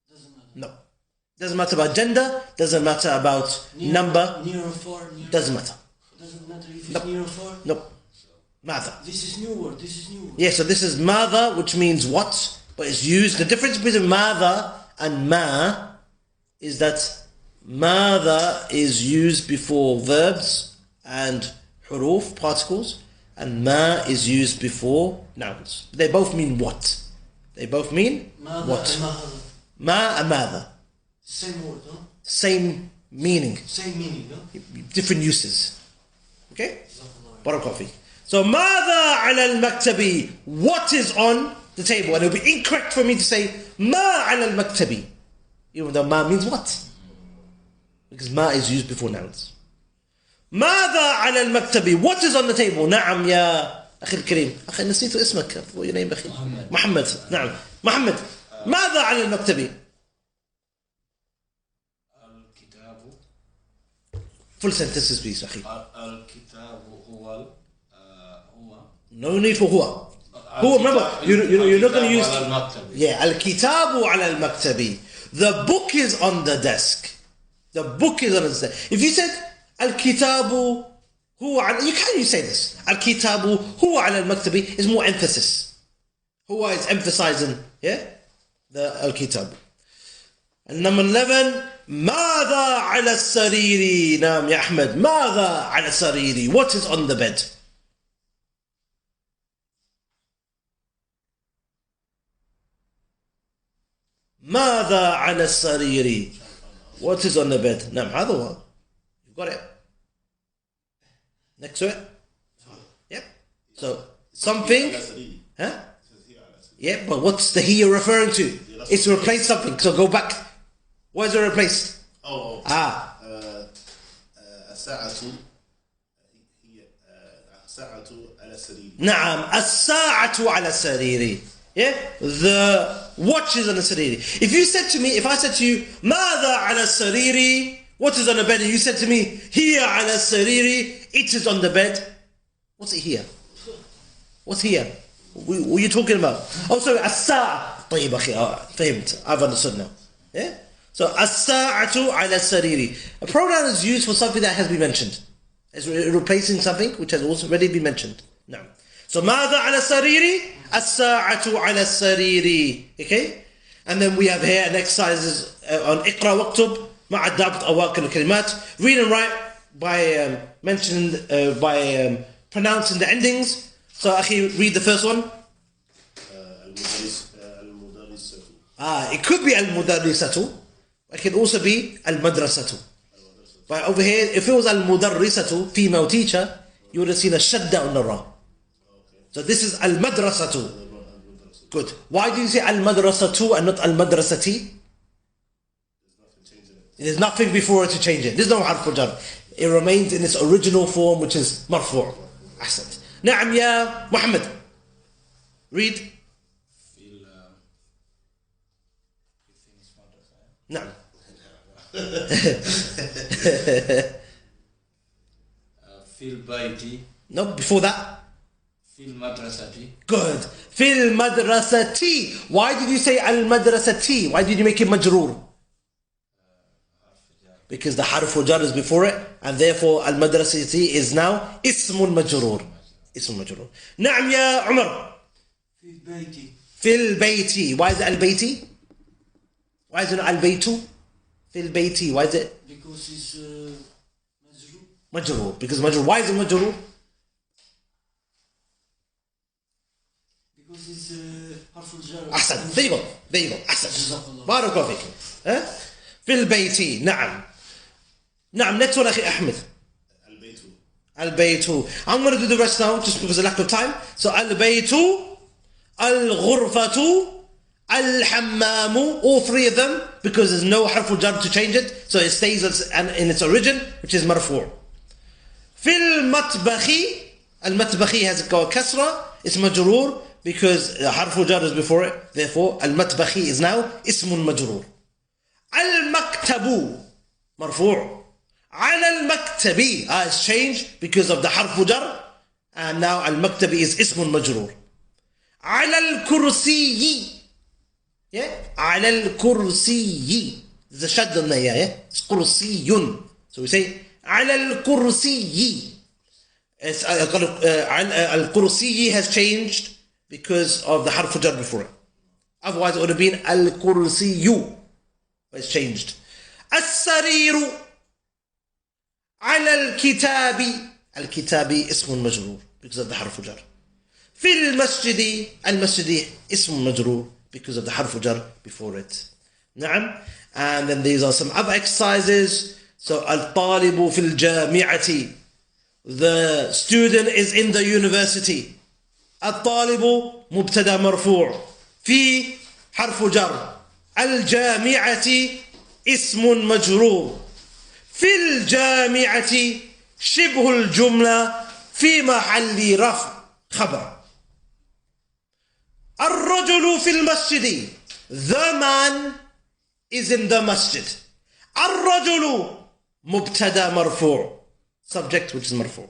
Doesn't matter. No. Doesn't matter about gender, doesn't matter about number, Near or far. Near. doesn't matter. Doesn't matter if it's Nope. near or far. Nope. Mother. This is new word. This is new word. Yeah, so this is mother, which means what, but it's used. The difference between mother and ma is that mother is used before verbs and huruf, particles, and ma is used before nouns. They both mean what? They both mean Mother what? and mother. Ma and mother. Same word, huh? Same meaning, Same meaning, huh? different uses. Okay? Barakallahu feek. So, ماذا على المكتب? What is on the table? And it would be incorrect for me to say ما على المكتب, even though ma means what? Because ma is used before nouns. ماذا على المكتب? What is on the table? نعم يا أخي الكريم. أخي نسيت اسمك. What your name أخي? محمد. نعم. محمد. ماذا على المكتب? الكتاب Full sentences please أخي. الكتاب هو No need for هو. Who, remember, you're not going to use... على المكتب. Yeah, الكتاب على المكتب. The book is on the desk. The book is on the desk. If you said الكتاب هو على... You can't say this. الكتاب هو على المكتب is more emphasis. هو is emphasizing, yeah? The الكتاب. And number 11, ماذا على السرير? نعم يا أحمد. ماذا على السرير? What is on the bed? ماذا على السرير? What is on the bed? نعم هذا هو. You've got it. Next to it. Yep. So something. Huh? Yeah, but what's the he referring to? It's to replace something. So go back. What is it replaced? الساعة هي الساعة على السرير. نعم الساعة على السرير. Yeah, the watch is on the sariri. If you said to me, if I said to you, ماذا على السرير? What is on the bed? And you said to me, هي على السرير. It is on the bed. What's it here? What's here? What are you talking about? Oh, sorry, الساعة. طيب أخي, فهمت. I've understood now. Yeah? So, الساعة على السرير. A pronoun is used for something that has been mentioned. It's replacing something which has also already been mentioned. No. So, ماذا على السرير? الساعة على السرير. Okay? And then we have here an exercise on اقرأ واكتب مع الضابط أواخر الكلمات. Read and write by pronouncing the endings. So, أخي, read the first one. المدرسة. It could be المدرسة. It can also be المدرسة. But over here, if it was المدرسة, female teacher, you would have seen a shadda on the ra. So this is al-madrasatu. Good. Why do you say al-madrasatu and not al-madrasati? There's nothing before it to change it. There's no harf jar. It remains in its original form, which is marfu'. Ahsant. Na'am ya Muhammad. Read. Na'am. في البيت. No, before that. في المدرسة. Good. في المدرسة. Why did you say al-madrasati? Why did you make it majroor? Because the harf jar is before it, and therefore al-madrasati is now ismun majroor. Ismun majroor. نعم يا عمر. في بيتي. في البيت. Why is it al-bayti? Why is it not al-baytu? في البيت. Why is it Because it's majroor. majroor? Because majroor. Why is it majroor? Because it's harf al-jar. أحسن. There you go. There you go. أحسن. بارك الله فيك. في البيت. نعم. نعم. Next one أخي أحمد. البيت. البيت. I'm going to do the rest now just because of lack of time. So البيت, الغرفة, الحمام, all three of them, because there's no harf al-jar to change it, so it stays in its origin, which is marfu'. في المطبخ, المطبخ has a kasra, it's majroor, because harf al-jar is before it, therefore المطبخ is now ismun majroor. المكتب مرفوع. على المكتب it's changed because of the harf al-jar, and now المكتب is ismun majroor. على الكرسي. Yeah? على الكرسي. There's a shadd on there, yeah? It's kursiyun. So we say, ala al-kursiyi. Al-kursiyi has changed because of the harf jar before it. Otherwise it would have been al-kursiyu. But it's changed. As-sariru ala al-kitabi. Al-kitabi ismun majroor because of the harf jar. في المسجد المسجد اسم مجرور because of the harf jar before it. نعم. And then these are some other exercises. So الطالب في الجامعة, the student is in the university. الطالب مبتدا مرفوع في حرف جر. الجامعة اسم مجرور. في الجامعة شبه الجملة في محل رفع خبر. الرجل في المسجد, the man is in the masjid. الرجل مبتدا مرفوع, subject which is مرفوع.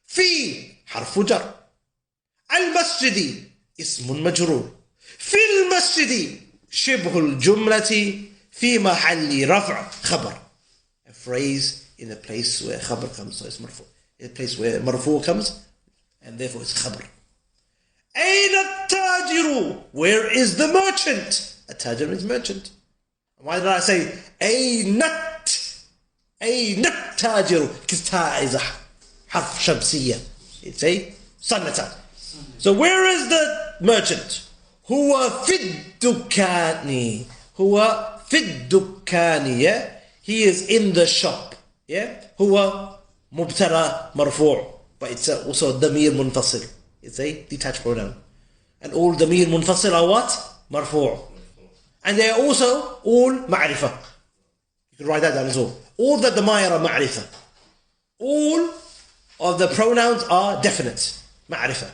في حرف جر. المسجد اسم مجرور. في المسجد شبه الجملة في محل رفع خبر. A phrase in a place where خبر comes, so it's مرفوع. In a place where مرفوع comes, and therefore it's خبر. أين التاجر? Where is the merchant? التاجر means merchant. Why did I say أين التاجر? Because ta is a حرف شمسية. It's a sunnah. So where is the merchant? هو في الدكان. هو في الدكان. Yeah? He is in the shop. Yeah? هو مبتدا مرفوع. But it's also ضمير منفصل. It's a detached pronoun. And all ضمير منفصل are what? مرفوع. And they are also all معرفة. You can write that down as well. All the ضمائر are معرفة. All of the pronouns are definite. معرفة.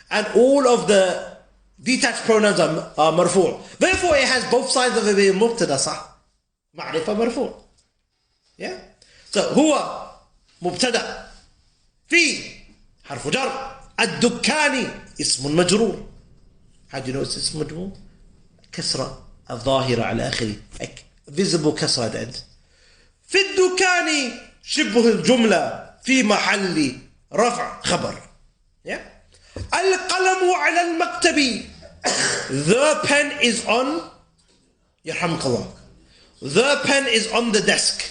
And all of the detached pronouns are مرفوع. Therefore it has both sides of it being مبتدا صح. معرفة مرفوع. Yeah? So هو مبتدا في حرف جر. الدكان اسم مجرور. How do you know it's اسم مجرور? كسرة الظاهرة على آخره. Visible كسرة at the end. في الدكان شبه الجملة في محل رفع خبر. Yeah? القلم على المكتب. The pen is on. يرحمك الله. The pen is on the desk.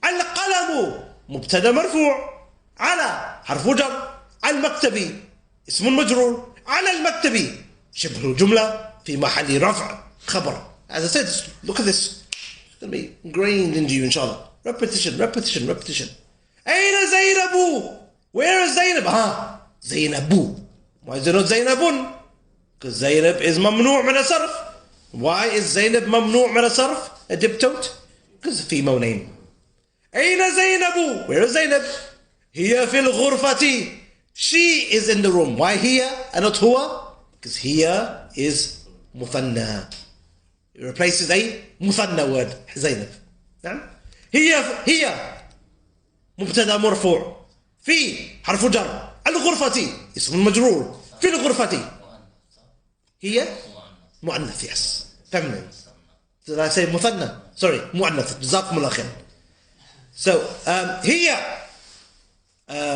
القلم مبتدا مرفوع على حرف جر. المكتب اسم مجرور. على المكتب شبه الجملة في محل رفع خبر. As I said, look at this. It's going to be ingrained into you, inshallah. Repetition, repetition, repetition. أين زينب? Where is Zainab? زينب. Why is it not Zainabun? Because Zainab is ممنوع من الصرف. Why is Zainab ممنوع من الصرف? أجبتوت? Because it's a female name. أين زينب? Where is Zainab? هي في الغرفة. She is in the room. Why here and not هو? Because here is مثنى. It replaces a مثنى word. زينب. نعم. هي مبتدا مرفوع. في حرف جر. الغرفة اسم مجرور. في الغرفة. هي مؤنث. Yes. Feminine. Did I say مثنى? Sorry. مؤنث. جزاكم الله خير. So هي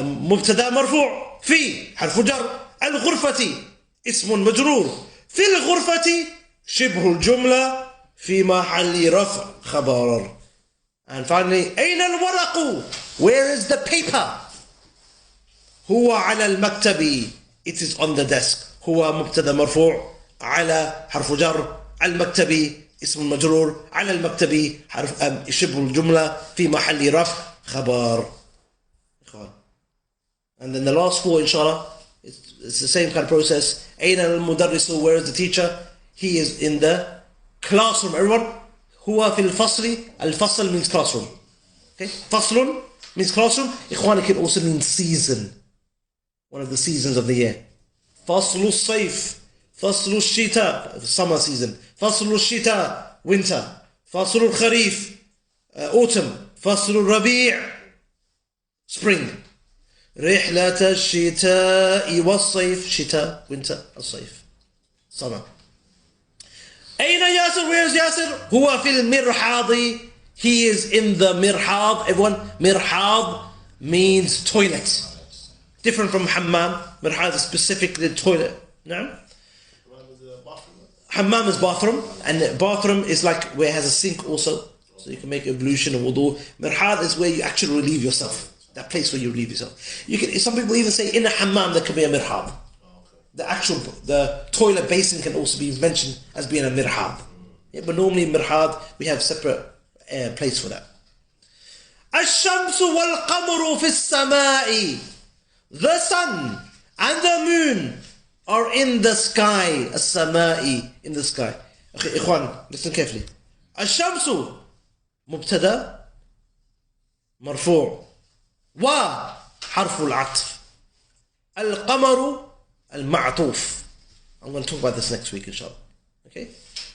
مبتدا مرفوع. في حرف جر. الغرفة اسم مجرور. في الغرفة شبه الجملة في محل رفع خبر. And finally, أين الورق? Where is the paper? هو على المكتب. It is on the desk. هو مبتدا مرفوع. على حرف جر. المكتب اسم مجرور. على المكتب حرف شبه الجملة في محل رفع خبر. And then the last four, inshallah, it's the same kind of process. أين المدرس? Where is the teacher? He is in the classroom. Everyone, هو في الفصل. الفصل means classroom. Okay, فصل means classroom. إخواني can also mean season. One of the seasons of the year. فصل الصيف. فصل الشتاء, summer season. فصل الشتاء, winter. فصل الخريف, autumn. فصل الربيع, spring. رحلة الشتاء والصيف. شتاء, winter, الصيف, summer. أين ياسر? Where is Yasir? هو في المرحاض. He is in the mirhad. Everyone, mirhad means toilet. Different from hammam. Mirhad is specifically toilet. نعم. Hammam is bathroom, and bathroom is like where it has a sink also, so you can make ablution and wudu. Mirhad is where you actually relieve yourself. That place where you relieve yourself. You can. Some people even say in a hammam there can be a mirhad. The toilet basin can also be mentioned as being a mirhad. Yeah, but normally mirhad we have separate place for that. الشمس والقمر في السماء. The sun and the moon are in the sky. السماء, in the sky. Okay, إخوان, listen carefully. الشمس مبتدا مرفوع وحرف العطف. القمر المعطوف. I'm going to talk about this next week inshallah. Okay.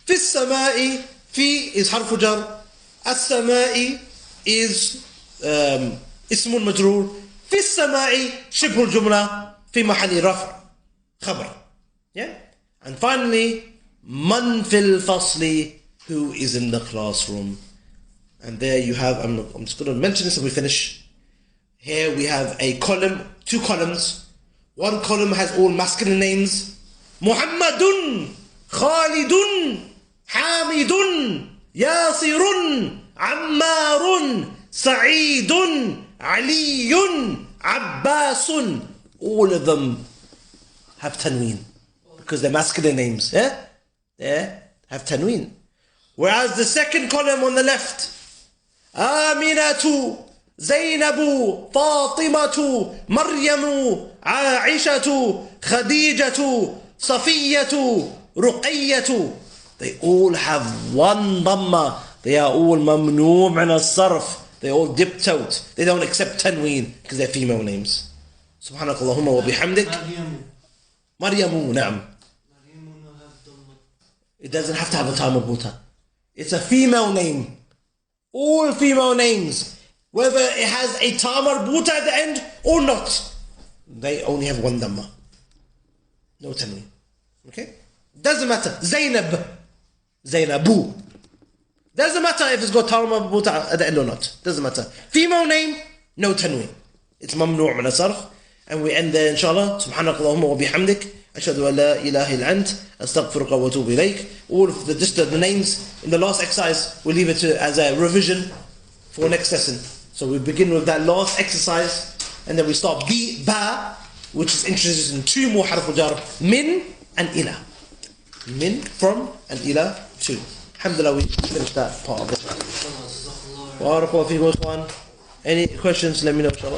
في السماء, في is حرف جر. السماء is اسم مجرور. في السماء شبه الجملة في محل رفع خبر. Yeah. And finally, من في الفصل, who is in the classroom. And there you have, I'm just going to mention this and we finish. Here we have a column, two columns. One column has all masculine names. Muhammadun, Khalidun, Hamidun, Yasirun, Ammarun, Sa'idun, Aliyun, Abbasun. All of them have tanween because they're masculine names. Yeah, have tanween. Whereas the second column on the left, Aminatu, Zainabu, Fatimatu, Maryamu, Aishatu, Khadijatu, Safiyatu, Ruqayyatu. They all have one dhamma. They are all mamnu' min as-sarf. They all dipped out. They don't accept tanween because they're female names. Subhanakallahumma wa bihamdik. Maryamu, na'am. It doesn't have to have a ta marbuta. It's a female name. All female names, whether it has a ta marbuta at the end or not, they only have one dhamma. No tanween. Okay? Doesn't matter. Zainab, Zainabu. Doesn't matter if it's got ta marbuta at the end or not. Doesn't matter. Female name, no tanween. It's mamnu' min as-sarf. And we end there inshallah. Subhanakallahumma wa bihamdik. Ashhadu an la ilaha illa ant. Astaghfiruka wa atubu ilayk. All of the names in the last exercise, we'll leave it as a revision for next lesson. So we begin with that last exercise, and then we start ba, which is introduced in two more harf jar, min and ila. Min, from, and ila, to. Alhamdulillah, we finished that part of it. Barakallahu feekum, ikhwan. Any questions, let me know inshallah.